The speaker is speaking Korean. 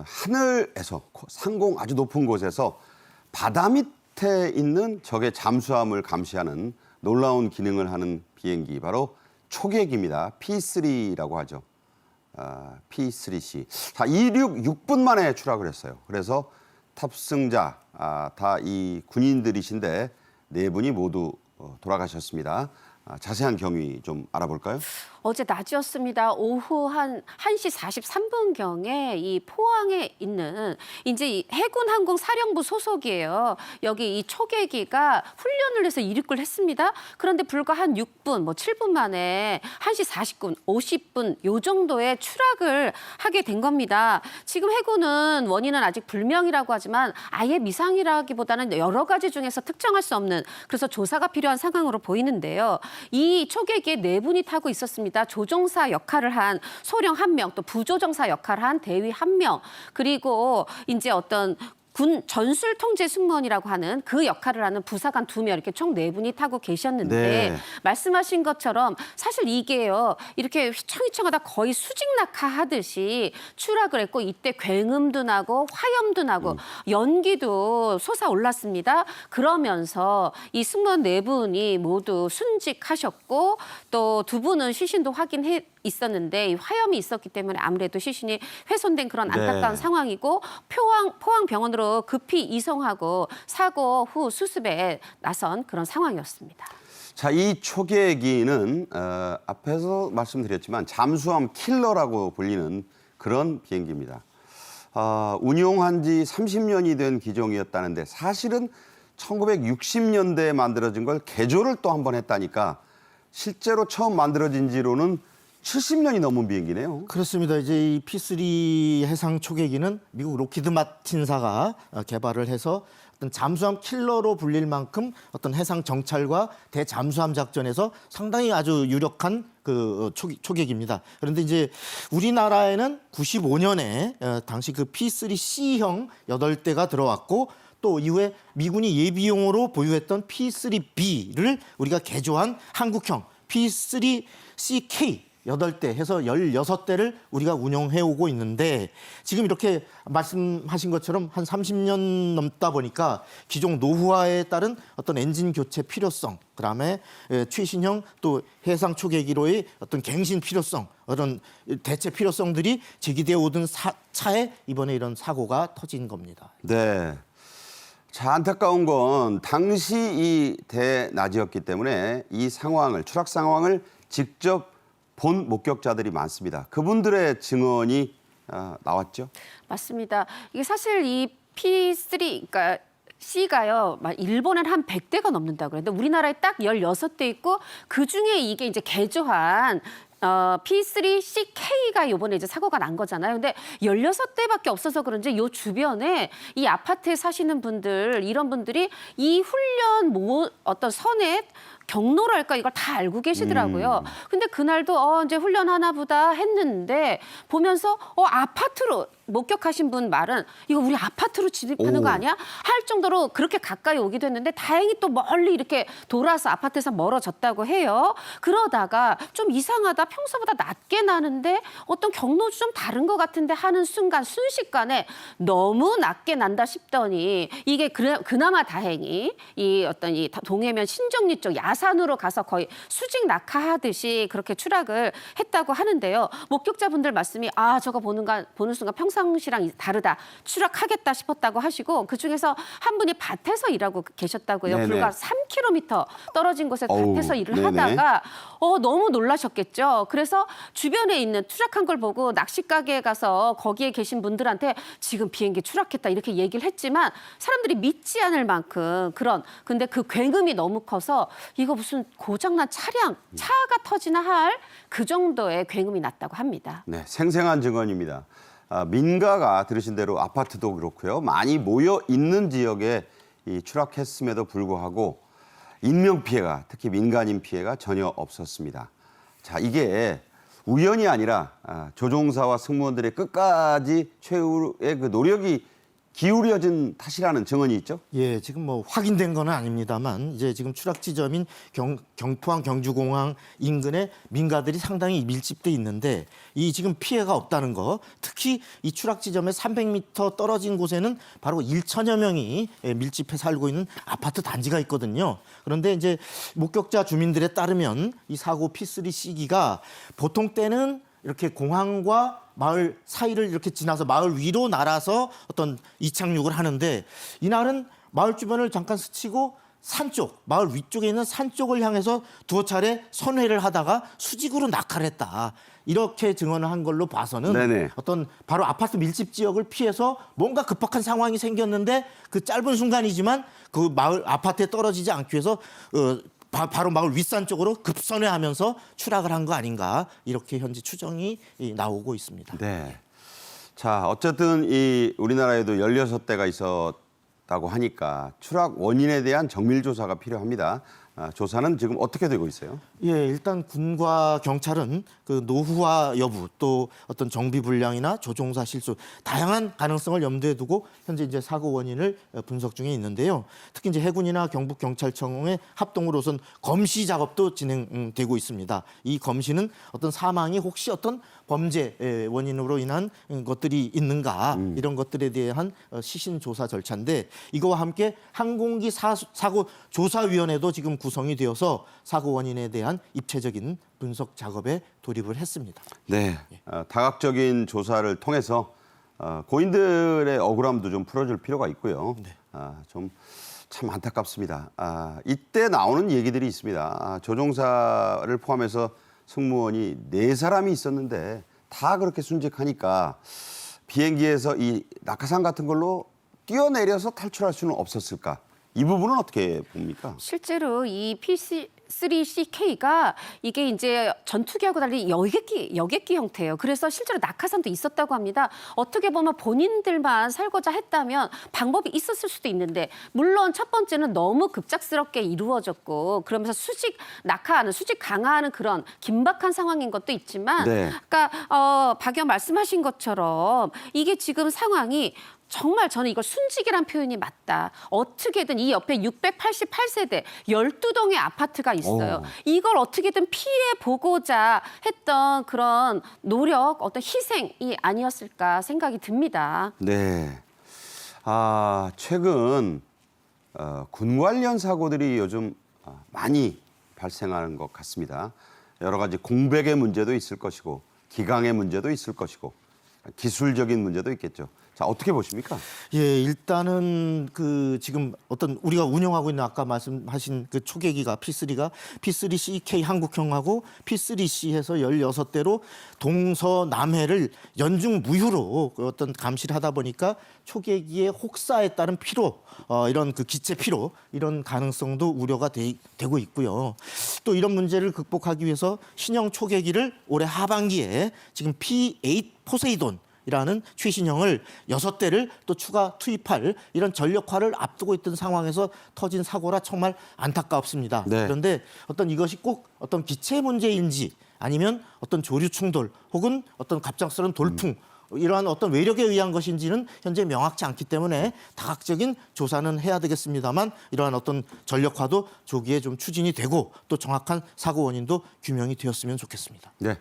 하늘에서 상공 아주 높은 곳에서 바다 밑에 있는 적의 잠수함을 감시하는 놀라운 기능을 하는 비행기 바로 초계기입니다. P3라고 하죠. P3C. 다 이륙 6분 만에 추락을 했어요. 그래서 탑승자 다 이 군인들이신데 네 분이 모두 돌아가셨습니다. 자세한 경위 좀 알아볼까요? 어제 낮이었습니다. 오후 한 1시 43분경에 이 포항에 있는 이제 이 해군 항공 사령부 소속이에요. 여기 이 초계기가 훈련을 해서 이륙을 했습니다. 그런데 불과 한 6분, 7분 만에 1시 49분, 50분 요 정도의 추락을 하게 된 겁니다. 지금 해군은 원인은 아직 불명이라고 하지만 아예 미상이라기보다는 여러 가지 중에서 특정할 수 없는 그래서 조사가 필요한 상황으로 보이는데요. 이 초계기에 네 분이 타고 있었습니다. 조종사 역할을 한 소령 1명, 또 부조종사 역할을 한 대위 1명, 그리고 이제 어떤 군 전술 통제 승무원이라고 하는 그 역할을 하는 부사관 2명 이렇게 총 4분이 타고 계셨는데 네. 말씀하신 것처럼 사실 이게요 이렇게 휘청휘청하다 거의 수직 낙하하듯이 추락을 했고 이때 굉음도 나고 화염도 나고 연기도 솟아올랐습니다. 그러면서 이 승무원 4분이 모두 순직하셨고 또 2분은 시신도 확인해 있었는데 이 화염이 있었기 때문에 아무래도 시신이 훼손된 그런 안타까운 상황이고 포항 병원으로 급히 이송하고 사고 후 수습에 나선 그런 상황이었습니다. 자, 이 초계기는 앞에서 말씀드렸지만 잠수함 킬러라고 불리는 그런 비행기입니다. 운용한 지 30년이 된 기종이었다는데 사실은 1960년대에 만들어진 걸 개조를 또 한 번 했다니까 실제로 처음 만들어진 지로는 70년이 넘은 비행기네요. 그렇습니다. 이제 이 P3 해상 초계기는 미국 로키드 마틴사가 개발을 해서 어떤 잠수함 킬러로 불릴 만큼 어떤 해상 정찰과 대잠수함 작전에서 상당히 아주 유력한 그 초계기입니다. 그런데 이제 우리나라에는 95년에 당시 그 P3C형 8대가 들어왔고 또 이후에 미군이 예비용으로 보유했던 P3B를 우리가 개조한 한국형 P3CK 8대 해서 16대를 우리가 운영해오고 있는데 지금 이렇게 말씀하신 것처럼 한 30년 넘다 보니까 기종 노후화에 따른 어떤 엔진 교체 필요성, 그다음에 최신형 또 해상 초계기로의 어떤 갱신 필요성, 이런 대체 필요성들이 제기되어 오던 차에 이번에 이런 사고가 터진 겁니다. 네. 자, 안타까운 건 당시 이 대낮이었기 때문에 이 상황을, 추락 상황을 직접 본 목격자들이 많습니다. 그분들의 증언이 나왔죠? 맞습니다. 이게 사실 이 P3, 그러니까 C가요, 일본엔 한 100대가 넘는다고 그랬는데 우리나라에 딱 16대 있고 그중에 이게 이제 개조한 P3CK가 이번에 이제 사고가 난 거잖아요. 근데 16대밖에 없어서 그런지 요 주변에 이 아파트에 사시는 분들, 이런 분들이 이 훈련 어떤 선에 경로랄까 이걸 다 알고 계시더라고요. 근데 그날도 이제 훈련하나 보다 했는데 보면서 아파트로 목격하신 분 말은 이거 우리 아파트로 진입하는 거 아니야? 할 정도로 그렇게 가까이 오기도 했는데 다행히 또 멀리 이렇게 돌아서 아파트에서 멀어졌다고 해요. 그러다가 좀 이상하다, 평소보다 낮게 나는데 어떤 경로도 좀 다른 것 같은데 하는 순간 순식간에 너무 낮게 난다 싶더니 이게 그나마 다행히 이 어떤 이 동해면 신정리 쪽 야산으로 가서 거의 수직 낙하하듯이 그렇게 추락을 했다고 하는데요. 목격자분들 말씀이 저거 보는 순간 평상시랑 다르다, 추락하겠다 싶었다고 하시고 그중에서 한 분이 밭에서 일하고 계셨다고요. 네네. 불과 3km 떨어진 곳에 밭에서 일을 네네. 하다가 너무 놀라셨겠죠. 그래서 주변에 있는 추락한 걸 보고 낚시 가게에 가서 거기에 계신 분들한테 지금 비행기 추락했다 이렇게 얘기를 했지만 사람들이 믿지 않을 만큼 근데 그 굉음이 너무 커서 이거 무슨 고장난 차가 터지나 할 그 정도의 굉음이 났다고 합니다. 네, 생생한 증언입니다. 민가가 들으신 대로 아파트도 그렇고요. 많이 모여 있는 지역에 이 추락했음에도 불구하고 인명 피해가, 특히 민간인 피해가 전혀 없었습니다. 자, 이게 우연이 아니라 조종사와 승무원들의 끝까지 최후의 그 노력이 기울여진 탓이라는 증언이 있죠. 예, 지금 뭐 확인된 건 아닙니다만 이제 지금 추락 지점인 경포항 경주공항 인근에 민가들이 상당히 밀집돼 있는데 이 지금 피해가 없다는 거, 특히 이 추락 지점에 300m 떨어진 곳에는 바로 1천여 명이 밀집해 살고 있는 아파트 단지가 있거든요. 그런데 이제 목격자 주민들에 따르면 이 사고 P3C기가 보통 때는 이렇게 공항과 마을 사이를 이렇게 지나서 마을 위로 날아서 어떤 이착륙을 하는데 이날은 마을 주변을 잠깐 스치고 산 쪽, 마을 위쪽에 있는 산 쪽을 향해서 두어 차례 선회를 하다가 수직으로 낙하를 했다. 이렇게 증언을 한 걸로 봐서는 네네. 어떤 바로 아파트 밀집 지역을 피해서 뭔가 급박한 상황이 생겼는데 그 짧은 순간이지만 그 마을 아파트에 떨어지지 않기 위해서 바로 마을 윗산 쪽으로 급선회하면서 추락을 한 거 아닌가, 이렇게 현재 추정이 나오고 있습니다. 네. 자, 어쨌든 이 우리나라에도 16대가 있었다고 하니까 추락 원인에 대한 정밀 조사가 필요합니다. 조사는 지금 어떻게 되고 있어요? 예, 일단 군과 경찰은 그 노후화 여부, 또 어떤 정비 불량이나 조종사 실수, 다양한 가능성을 염두에 두고 현재 이제 사고 원인을 분석 중에 있는데요. 특히 이제 해군이나 경북 경찰청의 합동으로선 검시 작업도 진행되고 있습니다. 이 검시는 어떤 사망이 혹시 어떤 범죄 원인으로 인한 것들이 있는가, 이런 것들에 대한 시신 조사 절차인데, 이거와 함께 항공기 사고 조사위원회도 지금 구성이 되어서 사고 원인에 대한 입체적인 분석 작업에 돌입을 했습니다. 네. 다각적인 조사를 통해서 고인들의 억울함도 좀 풀어줄 필요가 있고요. 네. 좀 참 안타깝습니다. 이때 나오는 얘기들이 있습니다. 조종사를 포함해서 승무원이 4사람이 있었는데 다 그렇게 순직하니까 비행기에서 이 낙하산 같은 걸로 뛰어내려서 탈출할 수는 없었을까? 이 부분은 어떻게 봅니까? 실제로 이 P3CK가 이게 이제 전투기하고 달리 여객기 형태예요. 그래서 실제로 낙하산도 있었다고 합니다. 어떻게 보면 본인들만 살고자 했다면 방법이 있었을 수도 있는데, 물론 첫 번째는 너무 급작스럽게 이루어졌고 그러면서 수직 강화하는 그런 긴박한 상황인 것도 있지만, 네. 그러니까 박 의원 말씀하신 것처럼 이게 지금 상황이 정말 저는 이걸 순직이란 표현이 맞다. 어떻게든 이 옆에 688세대 12동의 아파트가 있어요. 이걸 어떻게든 피해보고자 했던 그런 노력, 어떤 희생이 아니었을까 생각이 듭니다. 네. 최근 군 관련 사고들이 요즘 많이 발생하는 것 같습니다. 여러 가지 공백의 문제도 있을 것이고, 기강의 문제도 있을 것이고, 기술적인 문제도 있겠죠. 자, 어떻게 보십니까? 예, 일단은 그 지금 어떤 우리가 운영하고 있는 아까 말씀하신 그 초계기가 P3CK 한국형하고 P3C에서 16대로 동서남해를 연중 무휴로 그 어떤 감시를 하다 보니까 초계기의 혹사에 따른 피로, 이런 그 기체 피로, 이런 가능성도 우려가 되고 있고요. 또 이런 문제를 극복하기 위해서 신형 초계기를 올해 하반기에 지금 P8 포세이돈 이라는 최신형을 6대를 또 추가 투입할 이런 전력화를 앞두고 있던 상황에서 터진 사고라 정말 안타깝습니다. 네. 그런데 어떤 이것이 꼭 어떤 기체 문제인지 아니면 어떤 조류 충돌 혹은 어떤 갑작스러운 돌풍, 이러한 어떤 외력에 의한 것인지는 현재 명확치 않기 때문에 다각적인 조사는 해야 되겠습니다만, 이러한 어떤 전력화도 조기에 좀 추진이 되고 또 정확한 사고 원인도 규명이 되었으면 좋겠습니다. 네.